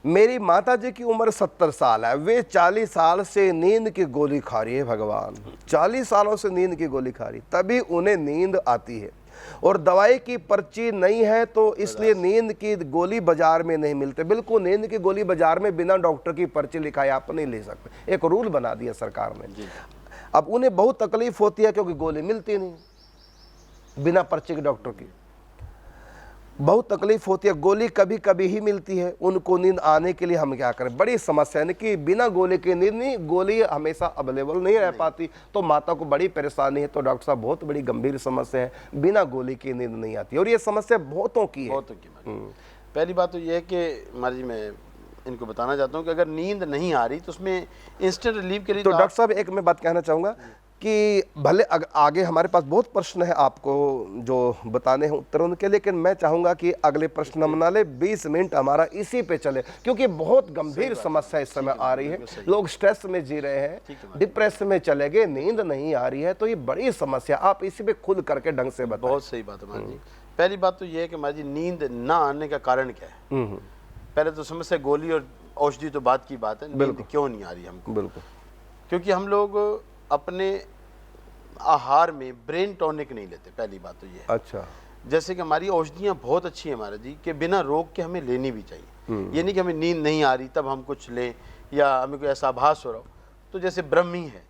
मेरी माता जी की उम्र 70 साल है, वे 40 साल से नींद की गोली खा रही है। भगवान, 40 सालों से नींद की गोली खा रही, तभी उन्हें नींद आती है। और दवाई की पर्ची नहीं है तो इसलिए नींद की गोली बाजार में नहीं मिलते। बिल्कुल, नींद की गोली बाजार में बिना डॉक्टर की पर्ची लिखाए आप नहीं ले सकते, एक रूल बना दिया सरकार ने। अब उन्हें बहुत तकलीफ होती है क्योंकि गोली मिलती नहीं, बिना पर्ची के डॉक्टर की बहुत तकलीफ होती है। गोली कभी कभी ही मिलती है, उनको नींद आने के लिए हम क्या करें? बड़ी समस्या है कि बिना गोली के नींद नहीं, गोली हमेशा अवेलेबल नहीं रह पाती, तो माता को बड़ी परेशानी है। तो डॉक्टर साहब, बहुत बड़ी गंभीर समस्या है, बिना गोली की नींद नहीं आती और ये समस्या बहुतों की है। पहली बात तो ये है कि मारी मैं इनको बताना चाहता हूँ कि अगर नींद नहीं आ रही तो उसमें इंस्टेंट रिलीफ के लिए तो डॉक्टर साहब, एक मैं बात कहना चाहूँगा कि भले आगे हमारे पास बहुत प्रश्न है आपको जो बताने हैं उत्तर उनके, लेकिन मैं चाहूँगा कि अगले प्रश्न हम ना ले, 20 मिनट हमारा इसी पे चले, क्योंकि बहुत गंभीर समस्या इस समय आ रही है। लोग स्ट्रेस में जी रहे हैं, डिप्रेशन में चले गए, नींद नहीं आ रही है, तो ये बड़ी समस्या। आप इसी पे खुद करके ढंग से बताओ। बहुत सही बात है मान जी। पहली बात तो ये है कि मान जी नींद ना आने का कारण क्या है। पहले तो समस्या गोली और औषधि तो बात की बात है, नींद क्यों नहीं आ रही हमको? बिल्कुल, क्योंकि हम लोग अपने आहार में ब्रेन टॉनिक नहीं लेते। पहली बात तो ये है। अच्छा, जैसे कि हमारी औषधियाँ बहुत अच्छी हैं हमारे जी, कि बिना रोग के हमें लेनी भी चाहिए। ये नहीं कि हमें नींद नहीं आ रही तब हम कुछ लें या हमें कोई ऐसा आभास हो रहा हो। तो जैसे ब्रह्मी है।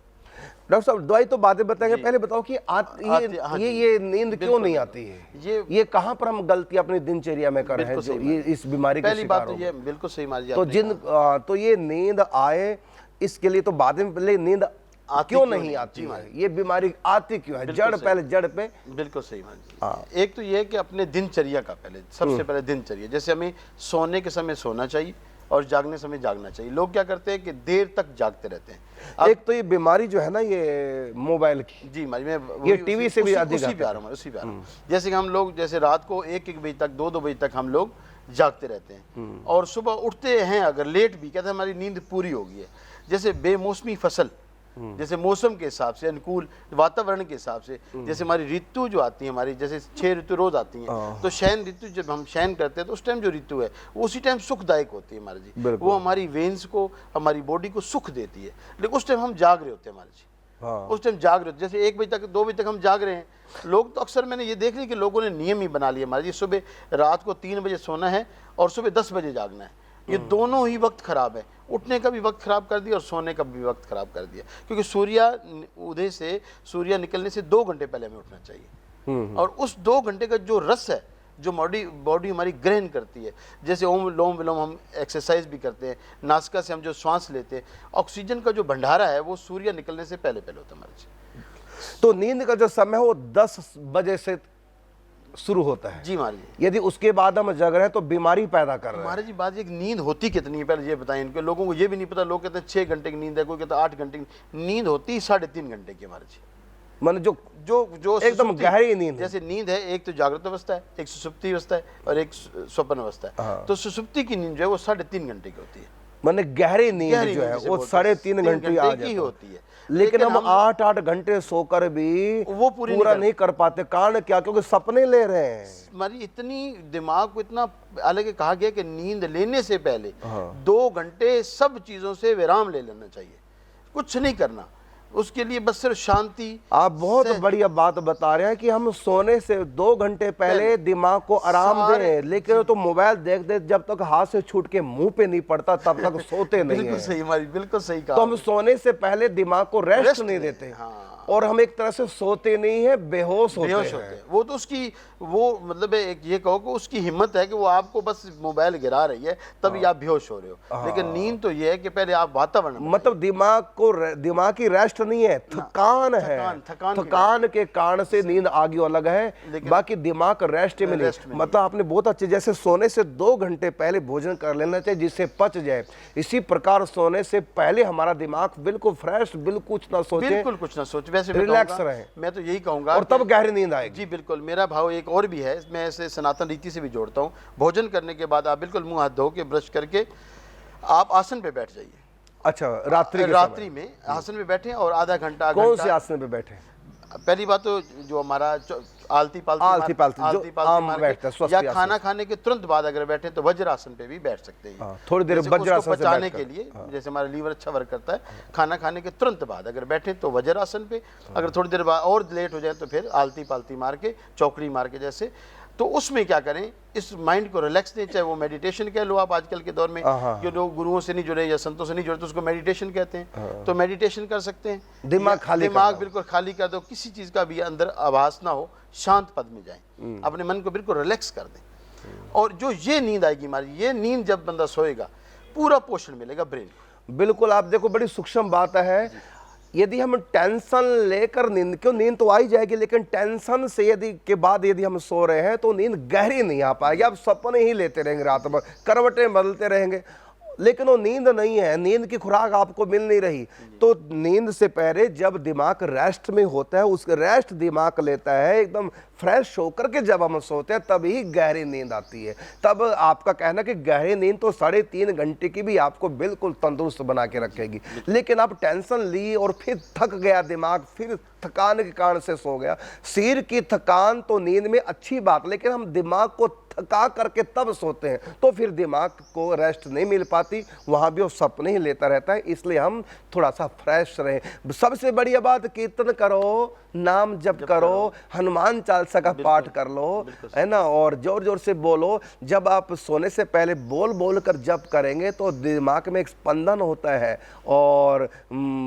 डॉक्टर साहब, दवाई तो बातें बताएंगे, पहले बताओ कि ये नींद क्यों नहीं आती है? ये कहाँ पर हम गलती अपनी दिनचर्या में कर रहे हैं जो ये इस बीमारी पहली बात तो ये बिल्कुल सही मार तो ये नींद आए इसके लिए तो बाद में, पहले नींद क्यों नहीं आती है? ये बीमारी आती क्यों है? जड़ पे बिल्कुल सही मान। एक तो ये है कि अपने दिनचर्या का पहले, सबसे पहले दिनचर्या, जैसे हमें सोने के समय सोना चाहिए और जागने समय जागना चाहिए। लोग क्या करते हैं कि देर तक जागते रहते हैं। एक तो ये बीमारी जो है ना, ये मोबाइल की, जी मैं ये टीवी से भी अधिक उसी पे आ रहा हूँ। जैसे कि हम लोग जैसे रात को 1-1 बजे तक, 2-2 बजे तक हम लोग जागते रहते हैं और सुबह उठते हैं अगर लेट भी, कहते हैं हमारी नींद पूरी हो गई है। जैसे बेमौसमी फसल, जैसे मौसम के हिसाब से, अनुकूल वातावरण के हिसाब से, जैसे हमारी ऋतु जो आती है हमारी, जैसे 6 ऋतु रोज आती हैं, तो शयन ऋतु जब हम शयन करते हैं तो उस टाइम जो ऋतु है वो उसी टाइम सुखदायक होती है हमारे जी। वो हमारी वेन्स को, हमारी बॉडी को सुख देती है। लेकिन उस टाइम हम जाग रहे होते हैं हमारे जी, उस टाइम जाग रहे होते। जैसे 1 बजे तक, 2 बजे तक हम जाग रहे हैं। लोग तो अक्सर मैंने ये देख लिया कि लोगों ने नियम ही बना लिया हमारे जी, सुबह रात को 3 बजे सोना है और सुबह 10 बजे जागना है। ये दोनों ही वक्त खराब है। उठने का भी वक्त खराब कर दिया और सोने का भी वक्त खराब कर दिया, क्योंकि सूर्य उदय से, सूर्य निकलने से 2 घंटे पहले हमें उठना चाहिए। और उस 2 घंटे का जो रस है, जो बॉडी हमारी ग्रहण करती है, जैसे ओम लोम विलोम हम एक्सरसाइज भी करते हैं, नासिका से हम जो श्वास लेते हैं, ऑक्सीजन का जो भंडारा है वो सूर्य निकलने से पहले पहले होता है हमारे। तो नींद का जो समय है वो 10 बजे से शुरू होता है जी महाराज। यदि उसके बाद हम जग रहे हैं तो बीमारी पैदा कर रहे हैं महाराज जी। बात एक नींद होती कितनी है पहले ये बताएं इनको, लोगों को ये भी नहीं पता। लोग कहते हैं 6 घंटे की नींद है, कोई कहता है 8 घंटे की नींद होती है 3.5 घंटे की महाराज जी। माने जो एकदम गहरी नींद, जैसे नींद है, एक तो जागृत अवस्था है, एक सुषुप्ति अवस्था है और एक स्वप्न अवस्था है। तो सुषुप्ति की नींद जो है वो 3.5 घंटे की होती है। माने गहरी नींद जो है वो 3.5 घंटे की होती है। लेकिन हम 8-8 घंटे सोकर भी वो पूरा नहीं कर पाते। कारण क्या? क्योंकि सपने ले रहे हैं। हमारी इतनी दिमाग को इतना, हालांकि कहा गया कि नींद लेने से पहले 2 घंटे सब चीजों से विराम ले लेना चाहिए, कुछ नहीं करना उसके लिए, बस सिर्फ शांति। आप बहुत बढ़िया बात बता रहे हैं कि हम सोने से 2 घंटे पहले दिमाग को आराम दें, लेकिन तो मोबाइल देख दे, जब तक हाथ से छूट के मुंह पे नहीं पड़ता तब तक सोते नहीं। बिल्कुल सही हमारी, बिल्कुल सही कहा। तो हम सोने से पहले दिमाग को रेस्ट नहीं देते और हम एक तरह से सोते नहीं है, बेहोश होते हैं। वो तो उसकी वो मतलब एक ये कहो कि उसकी हिम्मत है कि वो आपको बस मोबाइल गिरा रही है तभी आप बेहोश हो रहे हो। लेकिन नींद तो ये है कि पहले आप वातावरण, मतलब दिमाग की रेस्ट नहीं है, थकान है। थकान के कारण से नींद आगे अलग है, बाकी दिमाग रेस्ट में नहीं। मतलब आपने बहुत अच्छे, जैसे सोने से 2 घंटे पहले भोजन कर लेना चाहिए जिससे पच जाए, इसी प्रकार सोने से पहले हमारा दिमाग बिल्कुल फ्रेश, बिल्कुल कुछ ना सोचे, रिलैक्स रहे। मैं तो यही कहूंगा और तब गहरी नींद आएगी। जी बिल्कुल। मेरा भाव एक और भी है, मैं इसे सनातन रीति से भी जोड़ता हूँ। भोजन करने के बाद आप बिल्कुल मुंह हाथ धो के ब्रश करके आप आसन पे बैठ जाइए। अच्छा, रात्रि में आसन पे बैठे और आधा घंटा। कौन से आसन पे बैठे? पहली बात तो जो हमारा आलती पालती जो आम मार बैठते हैं, के स्वस्थ या आसन। खाना खाने के तुरंत बाद अगर बैठे तो वज्रासन पे भी बैठ सकते हैं। हाँ, थोड़ी देर जैसे उसको वज्रासन से पचाने बैठकर। के लिए, जैसे हमारा लीवर अच्छा वर्क करता है, खाना खाने के तुरंत बाद अगर बैठे तो वज्रासन पे, अगर थोड़ी देर बाद और लेट हो जाए तो फिर आलती पालती मार के, चौकड़ी मार के जैसे। तो उसमें क्या करें, इस माइंड को रिलैक्स दें, चाहे वो मेडिटेशन कह लो आप आजकल के दौर में, जो लोग गुरुओं से नहीं जुड़े या संतों से नहीं जुड़े तो उसको मेडिटेशन कहते हैं, तो मेडिटेशन कर सकते हैं। दिमाग खाली कर दिमाग दो। बिल्कुल खाली कर दो, किसी चीज़ का भी अंदर आभास ना हो, शांत पद में जाएं, अपने मन को बिल्कुल रिलैक्स कर दें। और जो ये नींद आएगी हमारी, ये नींद जब बंदा सोएगा पूरा पोषण मिलेगा ब्रेन को। बिल्कुल, आप देखो बड़ी सूक्ष्म बात है। यदि हम टेंशन लेकर नींद, क्यों नींद तो आ ही जाएगी, लेकिन टेंशन से यदि के बाद यदि हम सो रहे हैं तो नींद गहरी नहीं आ पाएगी। आप सपने ही लेते रहेंगे, रात भर करवटें बदलते रहेंगे, लेकिन वो नींद नहीं है, नींद की खुराक आपको मिल नहीं रही। तो नींद से पहले जब दिमाग रेस्ट में होता है, उसका रेस्ट दिमाग लेता है, एकदम फ्रेश होकर के जब हम सोते हैं तभी गहरी नींद आती है। तब आपका कहना कि गहरी नींद तो 3.5 घंटे की भी आपको बिल्कुल तंदुरुस्त बना के रखेगी, लेकिन आप टेंशन ली और फिर थक गया दिमाग, फिर थकान के कारण से सो गया। शरीर की थकान तो नींद में अच्छी बात, लेकिन हम दिमाग को थका करके तब सोते हैं तो फिर दिमाग को रेस्ट नहीं मिल पाती, वहां भी वो सपने ही लेता रहता है। इसलिए हम थोड़ा सा फ्रेश रहें। सबसे बढ़िया बात, कीर्तन करो, नाम जप करो, हनुमान चालीसा का पाठ कर लो, है ना, और जोर जोर से बोलो। जब आप सोने से पहले बोल बोल कर जप करेंगे तो दिमाग में एक स्पंदन होता है और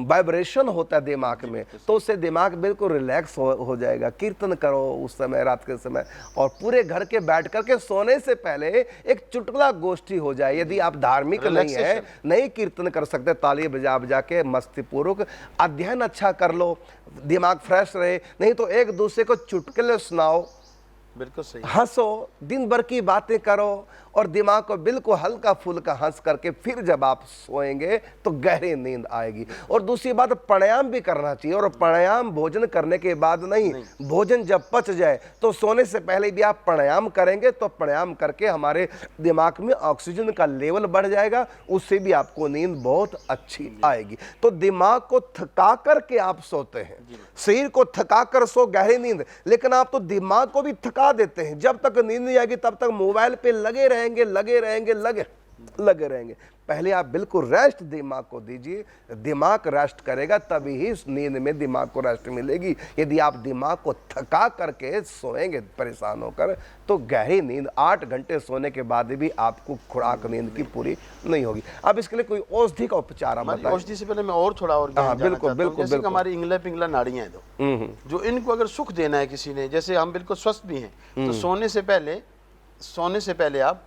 वाइब्रेशन होता है दिमाग में, तो उससे दिमाग बिल्कुल रिलैक्स हो जाएगा। कीर्तन करो उस समय, रात के समय, और पूरे घर के बैठ करके सोने से पहले एक चुटकुला गोष्ठी हो जाए। यदि आप धार्मिक नहीं है, नहीं कीर्तन कर सकते, ताली बजा बजा के मस्ती पूर्वक अध्ययन अच्छा कर लो, दिमाग फ्रेश रहे। नहीं तो एक दूसरे को चुटकुले सुनाओ, बिल्कुल सही, हंसो, दिन भर की बातें करो और दिमाग को बिल्कुल हल्का फुल्का हंस करके फिर जब आप सोएंगे तो गहरी नींद आएगी। और दूसरी बात, प्राणायाम भी करना चाहिए, और प्राणायाम भोजन करने के बाद नहीं, भोजन जब पच जाए तो सोने से पहले भी आप प्राणायाम करेंगे तो प्राणायाम करके हमारे दिमाग में ऑक्सीजन का लेवल बढ़ जाएगा, उससे भी आपको नींद बहुत अच्छी आएगी। तो दिमाग को थका करके आप सोते हैं, शरीर को थका कर सो गहरी नींद, लेकिन आप तो दिमाग को भी थका देते हैं। जब तक नींद नहीं आएगी तब तक मोबाइल पे लगे रहेंगे। पहले आप बिल्कुल रेस्ट दिमाग को दीजिए, दिमाग रेस्ट करेगा तभी ही नींद में दिमाग को रेस्ट मिलेगी। यदि आप दिमाग को थका करके सोएंगे परेशान होकर तो गहरी नींद 8 घंटे सोने के बाद भी आपको खुराक नींद की पूरी नहीं होगी। अब इसके लिए कोई औषधि का उपचार आप बताएं। औषधि से पहले मैं और थोड़ा और हाँ, बिल्कुल। जैसे हमारी इंगला पिंगला नाड़ियां हैं दो, जो इनको अगर सुख देना है किसी ने, जैसे हम बिल्कुल स्वस्थ भी हैं, तो सोने से पहले आप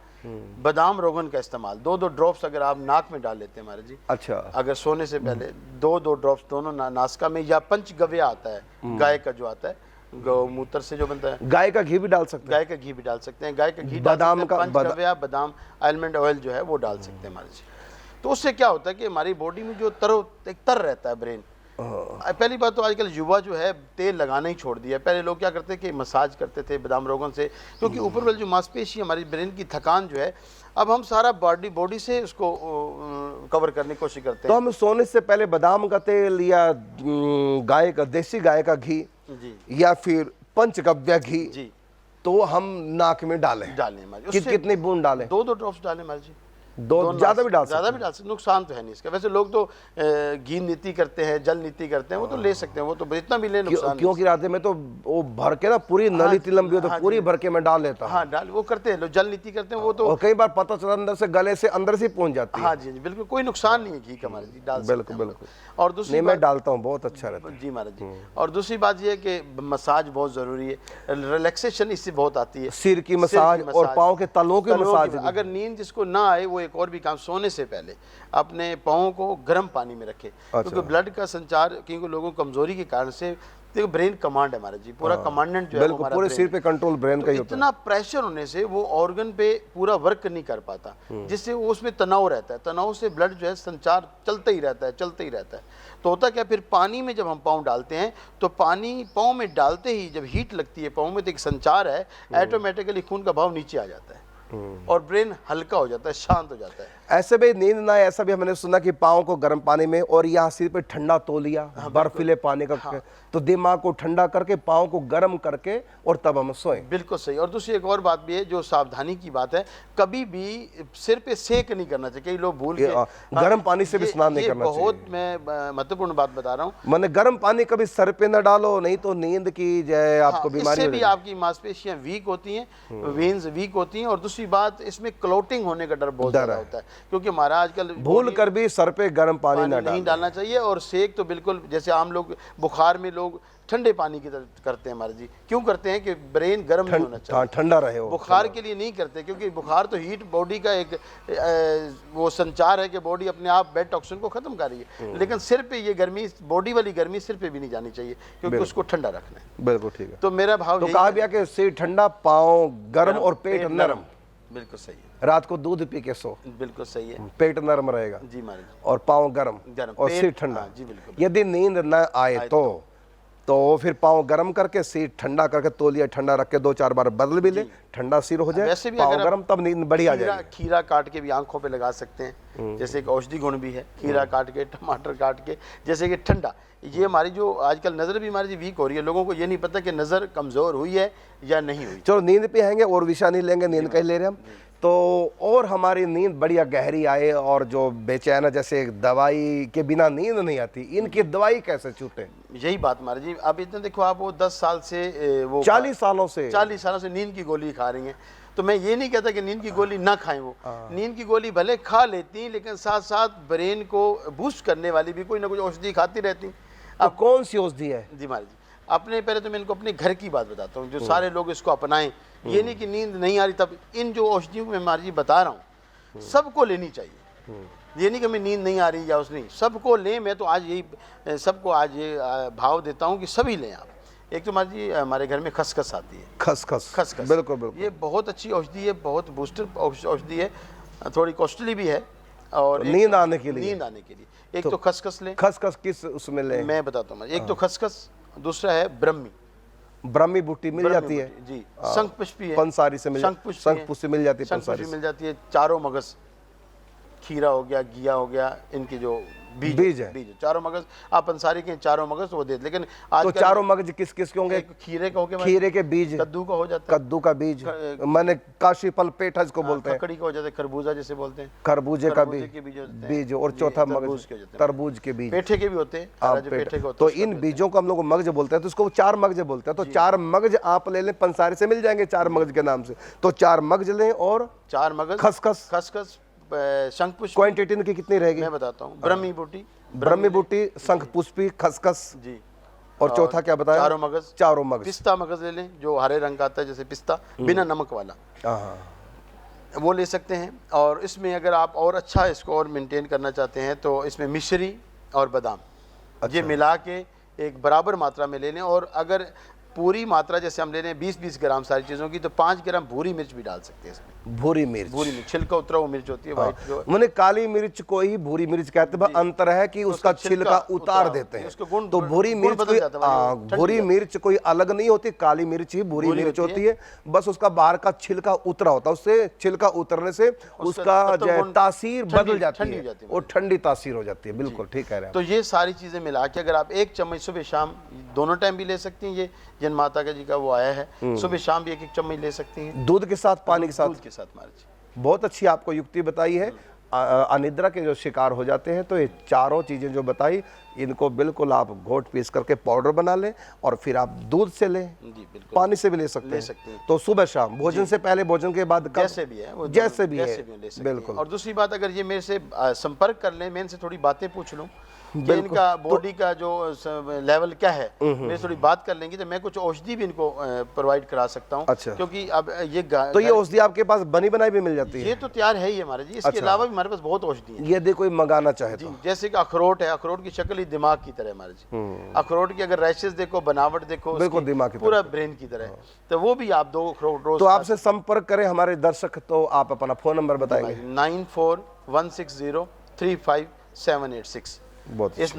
बादाम रोगन का इस्तेमाल 2-2 ड्रॉप्स अगर आप नाक में डाल लेते हैं महाराज जी, अच्छा, अगर सोने से पहले 2-2 ड्रॉप्स दोनों नासिका में, या पंचगव्य आता है गाय का जो आता है, गौमूत्र से जो बनता है, गाय का घी भी डाल सकते हैं, गाय का घी भी डाल सकते हैं, गाय का घी, बादाम का पंचगव्य, बादाम, आलमंड ऑयल जो है वो डाल सकते हैं महाराज जी। तो उससे क्या होता है कि हमारी बॉडी में जो तर रहता है ब्रेन। पहली बात तो आजकल युवा जो है तेल लगाना ही छोड़ दिया। पहले लोग क्या करते कि मसाज करते थे बादाम रोगन से, क्योंकि ऊपर वाली जो मांसपेशी हमारी ब्रेन की थकान जो है, अब हम सारा बॉडी से उसको कवर करने की कोशिश करते हैं। तो हम सोने से पहले बादाम का तेल या गाय का, देसी गाय का घी जी, या फिर पंचगव्य घी जी, तो हम नाक में डालें कितनी बूंद डालें? 2-2 ड्रॉप्स डालें महाराज जी। ज्यादा भी डाल सकते, नुकसान तो है नहीं इसका। वैसे लोग तो घी नीति करते हैं, जल नीति करते हैं, वो तो ले सकते हैं, वो तो जितना भी ले नुकसान। क्योंकि रात में तो वो भर के ना पूरी नली इतनी लंबी हो तो पूरी भर के मैं डाल लेता हूं। हाँ, डाल वो करते हैं लोग, जल नीति करते हैं वो तो, और कई बार पता चला अंदर से गले से अंदर से पहुंच जाती है। हाँ जी, बिल्कुल कोई नुकसान नहीं है घी का महाराज जी, डाल सकते हैं। बिल्कुल। और दूसरी मैं डालता हूँ, बहुत अच्छा रहता है जी महाराज जी। और दूसरी बात ये है कि मसाज बहुत जरूरी है, रिलैक्सेशन इससे बहुत आती है, सिर की मसाज और पाँव के तलों की मसाज। अगर नींद जिसको ना आए वो एक और भी काम, सोने से पहले अपने पाँव को गर्म पानी में रखे, क्योंकि ब्लड का संचार, क्योंकि लोगों को कमजोरी के कारण से, देखो ब्रेन कमांड है हमारा जी, पूरा कमांडेंट जो है हमारा पूरे सिर पे कंट्रोल ब्रेन का ही होता है। इतना प्रेशर होने से वो ऑर्गन पे पूरा वर्क नहीं कर पाता, जिससे वो उसमें तनाव रहता है, तनाव से ब्लड जो है संचार चलता ही रहता है। तो होता क्या, फिर पानी में जब हम पाँव डालते हैं तो पानी पाँव में डालते ही जब हीट लगती है पाँव में, तो एक संचार है, ऑटोमेटिकली खून का भाव नीचे आ जाता है और ब्रेन हल्का हो जाता है, शांत हो जाता है। ऐसे भी नींद ना आए, ऐसा भी हमने सुना कि पाँव को गर्म पानी में और यहाँ सिर पे ठंडा तौलिया बर्फीले पानी का, तो दिमाग को ठंडा करके पाँव को गर्म करके और तब हम सोएं। बिल्कुल सही। और दूसरी एक और बात भी है जो सावधानी की बात है, कभी भी सिर पे सेक नहीं करना चाहिए। कई लोग भूल के गर्म पानी से भी स्नान नहीं करना चाहिए। बहुत मैं महत्वपूर्ण बात बता रहा हूँ। मैंने गर्म पानी कभी सर पे न डालो, नहीं तो नींद की जय आपको बीमारी इससे भी आपकी मांसपेशियां वीक होती हैं, वेन्स वीक होती हैं। और दूसरी बात, इसमें क्लोटिंग होने का डर बहुत ज़्यादा होता है, क्योंकि हमारा आजकल भूल कर भी सर पे गर्म पानी नहीं डालना चाहिए। और सेक तो बिल्कुल, जैसे आम लोग बुखार में लोग ठंडे पानी की तरह करते हैं महाराज जी। क्यों करते हैं? कि ब्रेन गर्म नहीं होना चाहिए, ठंडा रहे हो। बुखार के लिए नहीं करते, क्योंकि बुखार तो हीट बॉडी का एक वो संचार है कि बॉडी अपने आप बैड टॉक्सिन को खत्म कर रही है। लेकिन सिर पे ये गर्मी, बॉडी वाली गर्मी सिर पे भी नहीं जानी चाहिए, क्योंकि उसको ठंडा रखना है। बिल्कुल ठीक है। तो मेरा भाव तो कहा गया कि सिर ठंडा, पाँव गर्म और पेट नरम। बिल्कुल सही है। रात को दूध पी के सो, बिल्कुल सही है। पेट नरम रहेगा जी महाराज। और पाँव गर्म और सिर ठंडा। जी बिल्कुल। यदि नींद न आए तो फिर पाँव गर्म करके सिर ठंडा करके तौलिया ठंडा रख के 2-4 बार बदल भी ले, ठंडा सिर हो जाए, वैसे भी पाँव अगर गर्म, तब नींद बढ़िया आ जाएगी। खीरा काट के भी आंखों पे लगा सकते हैं, जैसे एक औषधि गुण भी है। खीरा काट के, टमाटर काट के, जैसे कि ठंडा। ये हमारी जो आजकल नज़र भी हमारी वीक हो रही है, लोगों को ये नहीं पता कि नज़र कमज़ोर हुई है या नहीं हुई। चलो नींद पे आएंगे और विषय नहीं लेंगे, नींद का ही ले रहे हम। तो और हमारी नींद बढ़िया गहरी आए, और जो बेचैन है, जैसे दवाई के बिना नींद नहीं आती, इनकी दवाई कैसे छूटे? यही बात महाराज जी। अब इतने देखो, आप वो 10 साल से, वो 40 सालों से नींद की गोली खा रही हैं। तो मैं ये नहीं कहता कि नींद की गोली ना खाएं। वो नींद की गोली भले खा लेती हैं, लेकिन साथ साथ ब्रेन को बूस्ट करने वाली भी कोई ना कोई औषधि खाती रहती। अब कौन सी औषधि है? जी महाराज जी, अपने पहले तो मैं इनको अपने घर की बात बताता हूँ, जो सारे लोग इसको अपनाएं। ये नहीं कि नींद नहीं आ रही तब, इन जो औषधियों को मैं महाराज जी बता रहा हूँ, सबको लेनी चाहिए। ये नहीं कि मैं नींद नहीं आ रही या उस नहीं, सबको लें। मैं तो आज यही सबको आज ये भाव देता हूँ कि सभी लें आप। एक तो महाराज जी हमारे घर में खसखस आती है। खसखस बिल्कुल बिल्कुल, ये बहुत अच्छी औषधि है, बहुत बूस्टर औषधि है, थोड़ी कॉस्टली भी है। और नींद आने के लिए, एक तो खसखस लें। खसखस किस उसमें लें? मैं बताता हूँ। एक तो खसखस, दूसरा है ब्रह्मी बूटी मिल जाती है जी। शंख पुष्पी है, पंसारी से मिल जाती है, शंख पुष्पी मिल जाती है, पंसारी मिल जाती है। चारों मगज, खीरा हो गया, घिया हो गया, इनके जो बीज है, चारों मगज। आप पंसारी के चारों मगज वो दे, लेकिन आज तो चारों मगज किस किस के होंगे? खीरे का हो गया, खीरे के बीज, कद्दू का हो जाता है, कद्दू का बीज, मैंने काशी फल पेठा जिसको बोलते हैं, ककड़ी का हो जाता है, खरबूजा जैसे बोलते हैं, खरबूजे का बीज, और चौथा मगज तरबूज के बीज, पेठे के भी होते हैं। तो इन बीजों को हम लोग मगज बोलते हैं, तो इसको 4 मगज बोलते हैं। तो 4 मगज आप ले लें, पंसारी से मिल जाएंगे 4 मगज के नाम से। तो 4 मगज लें और 4 मगज, खसखस, शंख पुष्पी। क्वांटिटी इनकी कितनी रहेगी? मैं बताता हूँ। ब्रह्मी बूटी, शंख पुष्पी, खसखस जी, और चौथा क्या बताया? चारों मगज। पिस्ता मगज ले लें, जो हरे रंग का आता है, जैसे पिस्ता, बिना नमक वाला, वो ले सकते हैं। और इसमें अगर आप और अच्छा इसको और मेंटेन करना चाहते हैं, तो इसमें मिश्री और बादाम ये मिला के एक बराबर मात्रा में ले लें। और अगर पूरी मात्रा जैसे हम ले लें 20-20 ग्राम सारी चीज़ों की, तो 5 ग्राम भूरी मिर्च भी डाल सकते हैं इसमें। भूरी मिर्च, छिलका उतरा हुआ मिर्च होती है, व्हाइट जो। मैंने काली मिर्च को ही भूरी मिर्च कहते हैं, अंतर है कि उसका छिलका उतार देते हैं। तो भूरी मिर्च कोई अलग नहीं होती, काली मिर्च ही भूरी मिर्च होती है, बस उसका बाहर का छिलका उतरा होता है। उससे छिलका उतरने से उसका तासीर बदल जाती है और ठंडी तासीर हो जाती है। बिल्कुल ठीक कह रहे हैं। तो ये सारी चीजें मिला के अगर आप 1 चम्मच सुबह शाम दोनों टाइम भी ले सकती हैं, ये जन माता का जी का वो आया है, सुबह शाम भी 1-1 चम्मच ले सकती हैं, दूध के साथ, पानी के साथ। महाराज बहुत अच्छी आपको युक्ति बताई है। अनिद्रा के जो शिकार हो जाते हैं, तो ये चारों चीजें जो बताई, इनको बिल्कुल आप घोट पीस करके पाउडर बना लें, और फिर आप दूध से लें, पानी से भी ले सकते हैं। तो सुबह शाम, भोजन से पहले, भोजन के बाद, जैसे भी है बिल्कुल। और दूसरी बात, अगर ये मेरे से संपर्क कर लें, मैं इनसे थोड़ी बातें पूछ लूँ कि इनका बॉडी का जो लेवल क्या है, मेरे थोड़ी बात कर लेंगे, तो मैं कुछ औषधि भी इनको प्रोवाइड करा सकता हूँ। अच्छा। क्योंकि अब ये तो ये औषधि आपके पास बनी बनाई भी मिल जाती है? ये तो तैयार है ही हमारे जी। इसके अलावा भी हमारे पास बहुत औषधि है। यदि कोई मंगाना चाहे तो, जैसे कि अखरोट है, अखरोट की शक्ल ही दिमाग की तरह हमारे जी। अखरोट की अगर रैशेस देखो, बनावट देखो, बिल्कुल दिमाग की पूरा ब्रेन की तरह, तो वो भी आप 2 अखरोट रोज। तो आपसे संपर्क करें हमारे दर्शक, तो आप अपना फोन नंबर बताएंगे? 9416035786। इस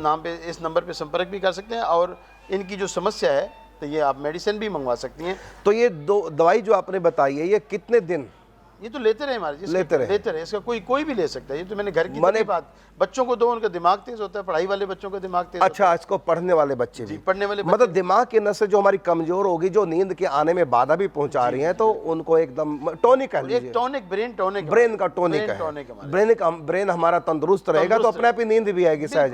नंबर पे संपर्क भी कर सकते हैं। और इनकी जो समस्या है, तो ये आप मेडिसिन भी मंगवा सकती हैं। तो ये दवाई जो आपने बताई है, ये कितने दिन ये तो लेते रहे हमारे जी, लेते रहे। इसका कोई भी ले सकता है। ये तो मैंने घर की तभी बात, बच्चों को दो, उनका दिमाग तेज होता है, पढ़ाई वाले बच्चों का दिमाग तेज अच्छा, इसको पढ़ने वाले बच्चे भी, पढ़ने वाले मतलब दिमाग की नसें जो हमारी कमजोर होगी, जो नींद के आने में बाधा भी पहुंचा रही हैं, तो उनको एकदम टॉनिक कह लीजिए, टॉनिक, ब्रेन टॉनिक, ब्रेन का टॉनिक है। ब्रेन हमारा तंदुरुस्त रहेगा तो अपने आप ही नींद भी आएगी सहज।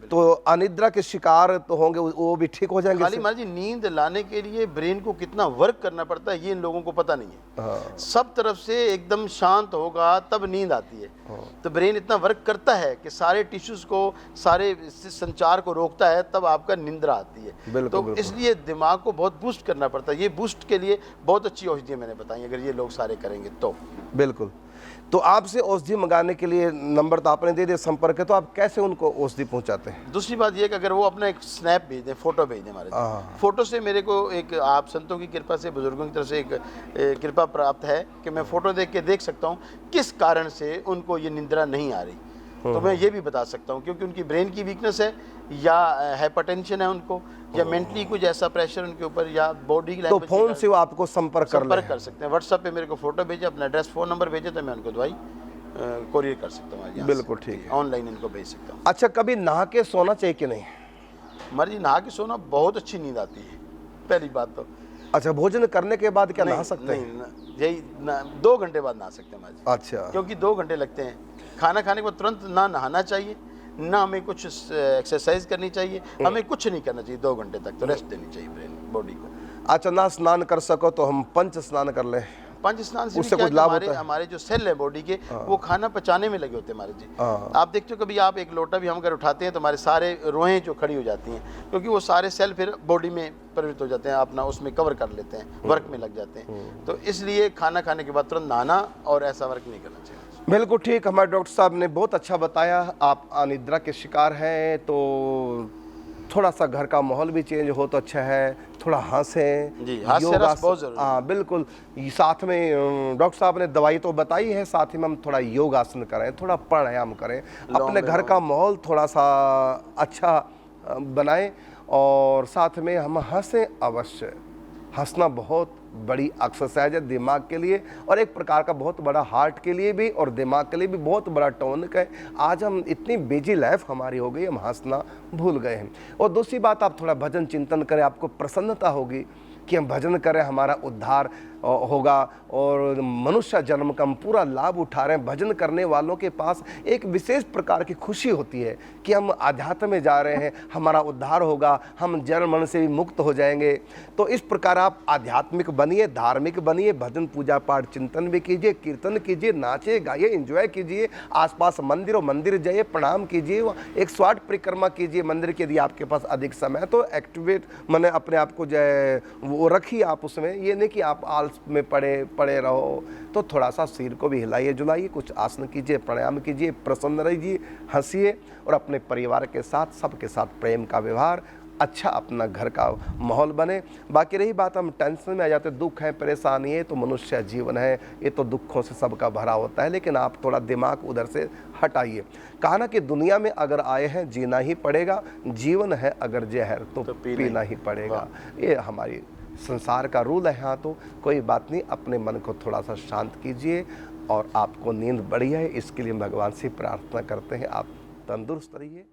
तो अनिद्रा के शिकार तो होंगे वो भी ठीक हो जाएंगे। खाली जी नींद लाने के लिए ब्रेन को कितना वर्क करना पड़ता है ये इन लोगों को पता नहीं है। सब तरफ से एकदम शांत होगा तब नींद आती है। तो ब्रेन इतना वर्क करता है कि सारे टिश्यूज को, सारे संचार को रोकता है, तब आपका निंद्रा आती है। तो इसलिए दिमाग को बहुत बूस्ट करना पड़ता है। ये बूस्ट के लिए बहुत अच्छी औषधियाँ मैंने बताई, अगर ये लोग सारे करेंगे तो। बिल्कुल। तो आपसे औषधि मंगाने के लिए नंबर तो आपने दे दिया, संपर्क है, तो आप कैसे उनको औषधि पहुंचाते हैं? दूसरी बात ये कि अगर वो अपना एक स्नैप भेज दें, फोटो भेज दें हमारे, फोटो से मेरे को एक, आप संतों की कृपा से, बुजुर्गों की तरफ से एक कृपा प्राप्त है कि मैं फोटो देख के देख सकता हूँ किस कारण से उनको ये निंद्रा नहीं आ रही। तो मैं ये भी बता सकता हूँ क्योंकि उनकी ब्रेन की वीकनेस है, या हाइपरटेंशन है उनको, या मेंटली कुछ ऐसा प्रेशर उनके ऊपर, या बॉडी की लैंग्वेज। तो फोन से वो आपको संपर्क कर सकते हैं। व्हाट्सएप पे मेरे को फोटो भेजे, अपना एड्रेस, फोन नंबर भेजे, तो मैं उनको दवाई कोरियर कर सकता हूँ। बिल्कुल ठीक है, ऑनलाइन इनको भेज सकता हूँ। अच्छा, कभी नहा के सोना चाहिए कि नहीं? मर्जी, नहा के सोना बहुत अच्छी नींद आती है, पहली बात तो। अच्छा, भोजन करने के बाद क्या नहा सकते हैं? नहीं, यही 2 घंटे बाद नहा सकते हैं माजी। अच्छा, क्योंकि 2 घंटे लगते हैं। खाना खाने के बाद तुरंत ना नहाना चाहिए, ना हमें कुछ एक्सरसाइज करनी चाहिए, हमें कुछ नहीं करना चाहिए 2 घंटे तक, तो रेस्ट देनी चाहिए ब्रेन बॉडी को। अच्छा, ना स्नान कर सको तो हम पंच स्नान कर लें? पंच स्नान से उससे कुछ लाभ होता है? हमारे जो सेल है बॉडी के, वो खाना पचाने में लगे होते हैं हमारे जी। आप देखते हो कभी आप एक लोटा भी हम अगर उठाते हैं तो हमारे सारे रोएं जो खड़ी हो जाती हैं, क्योंकि वो सारे सेल फिर बॉडी में परिवर्तित हो जाते हैं, अपना उसमें कवर कर लेते हैं, वर्क में लग जाते हैं। तो इसलिए खाना खाने के बाद तुरंत नहाना और ऐसा वर्क नहीं करना चाहिए। बिल्कुल ठीक, हमारे डॉक्टर साहब ने बहुत अच्छा बताया। आप अनिद्रा के शिकार हैं तो थोड़ा सा घर का माहौल भी चेंज हो तो अच्छा है, थोड़ा हंसें, योगा बहुत जरूरी। हाँ बिल्कुल। साथ में डॉक्टर साहब ने दवाई तो बताई है, साथ ही में हम थोड़ा योगासन करें, थोड़ा प्राणायाम करें, अपने घर का माहौल थोड़ा सा अच्छा बनाएं, और साथ में हम हंसें अवश्य। हंसना बहुत बड़ी एक्सरसाइज है दिमाग के लिए, और एक प्रकार का बहुत बड़ा हार्ट के लिए भी और दिमाग के लिए भी बहुत बड़ा टॉनिक है। आज हम इतनी बिजी लाइफ हमारी हो गई, हम हंसना भूल गए हैं। और दूसरी बात, आप थोड़ा भजन चिंतन करें, आपको प्रसन्नता होगी कि हम भजन करें, हमारा उद्धार होगा और मनुष्य जन्म का हम पूरा लाभ उठा रहे हैं। भजन करने वालों के पास एक विशेष प्रकार की खुशी होती है कि हम आध्यात्म में जा रहे हैं, हमारा उद्धार होगा, हम जन्म मरण से भी मुक्त हो जाएंगे। तो इस प्रकार आप आध्यात्मिक बनिए, धार्मिक बनिए, भजन पूजा पाठ चिंतन भी कीजिए, कीर्तन कीजिए, नाचे गाइए, एंजॉय कीजिए, आसपास मंदिर जाइए, प्रणाम कीजिए, 108 परिक्रमा कीजिए मंदिर के। यदि आपके पास अधिक समय तो एक्टिवेट मैंने अपने आप को जो है वो रखिए आप उसमें, ये नहीं कि आप आलस में पड़े रहो। तो थोड़ा सा सिर को भी हिलाइए जुलाइए, कुछ आसन कीजिए, प्राणायाम कीजिए, प्रसन्न रहिए, हंसिए, और अपने परिवार के साथ सबके साथ प्रेम का व्यवहार, अच्छा अपना घर का माहौल बने। बाकी रही बात, हम टेंशन में आ जाते, दुख है, परेशानी है, तो मनुष्य जीवन है, ये तो दुखों से सबका भरा होता है, लेकिन आप थोड़ा दिमाग उधर से हटाइए। कहा ना कि दुनिया में अगर आए हैं जीना ही पड़ेगा, जीवन है अगर जहर तो पीना ही पड़ेगा। ये हमारी संसार का रूल है। हाँ, तो कोई बात नहीं, अपने मन को थोड़ा सा शांत कीजिए, और आपको नींद बढ़िया है, इसके लिए भगवान से प्रार्थना करते हैं आप तंदुरुस्त रहिए।